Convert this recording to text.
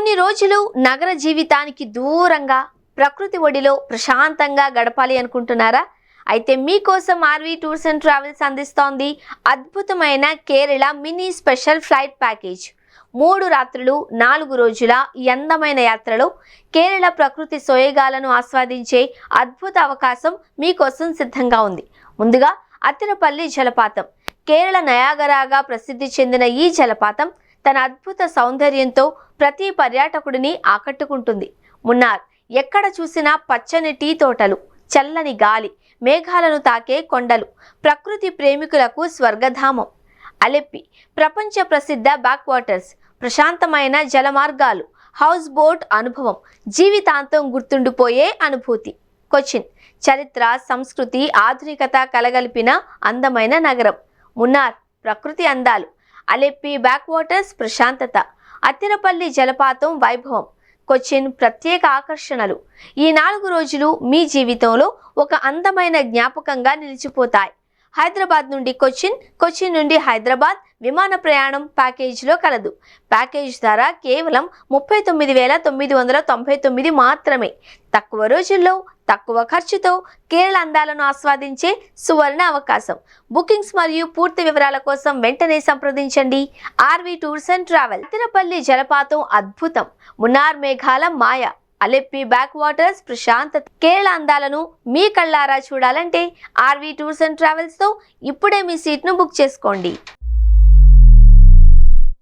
కొన్ని రోజులు నగర జీవితానికి దూరంగా ప్రకృతి ఒడిలో ప్రశాంతంగా గడపాలి అనుకుంటున్నారా? అయితే మీకోసం ఆర్వి టూర్స్ అండ్ ట్రావెల్స్ అందిస్తోంది అద్భుతమైన Kerala mini special flight package. 3 రాత్రులు 4 రోజుల ఈ అందమైన యాత్రలో కేరళ ప్రకృతి సోయగాలను ఆస్వాదించే అద్భుత అవకాశం మీకోసం సిద్ధంగా ఉంది. ముందుగా అత్తిరపల్లి జలపాతం. కేరళ నయాగరాగా ప్రసిద్ధి చెందిన ఈ జలపాతం తన అద్భుత సౌందర్యంతో ప్రతి పర్యాటకుడిని ఆకట్టుకుంటుంది. మున్నార్. ఎక్కడ చూసినా పచ్చని టీ తోటలు, చల్లని గాలి, మేఘాలను తాకే కొండలు, ప్రకృతి ప్రేమికులకు స్వర్గధామం. అలెప్పి. ప్రపంచ ప్రసిద్ధ బ్యాక్ వాటర్స్, ప్రశాంతమైన జలమార్గాలు, హౌస్ బోట్ అనుభవం, జీవితాంతం గుర్తుండిపోయే అనుభూతి. కొచ్చిన్. చరిత్ర, సంస్కృతి, ఆధునికత కలగలిపిన అందమైన నగరం. మున్నార్. ప్రకృతి అందాలు, అలెప్పి బ్యాక్ వాటర్స్ ప్రశాంతత, అత్తిరపల్లి జలపాతం వైభవం, కొచ్చిన్ ప్రత్యేక ఆకర్షణలు. ఈ 4 రోజులు మీ జీవితంలో ఒక అందమైన జ్ఞాపకంగా నిలిచిపోతాయి. హైదరాబాద్ నుండి కొచ్చిన్, కొచ్చిన్ నుండి హైదరాబాద్ విమాన ప్రయాణం ప్యాకేజీలో కలదు. ప్యాకేజ్ ధర కేవలం 39,999 మాత్రమే. తక్కువ రోజుల్లో తక్కువ ఖర్చుతో కేరళ అందాలను ఆస్వాదించే సువర్ణ అవకాశం. బుకింగ్స్ మరియు పూర్తి వివరాల కోసం వెంటనే సంప్రదించండి RV tours and travel. Athirappilly జలపాతం అద్భుతం, మున్నార్ మేఘాల మాయ, అలెప్పి బ్యాక్ వాటర్స్ ప్రశాంతత. కేరళ అందాలను మీ కళ్ళారా చూడాలంటే ఆర్వి టూర్స్ అండ్ ట్రావెల్స్తో ఇప్పుడే మీ సీట్ను బుక్ చేసుకోండి.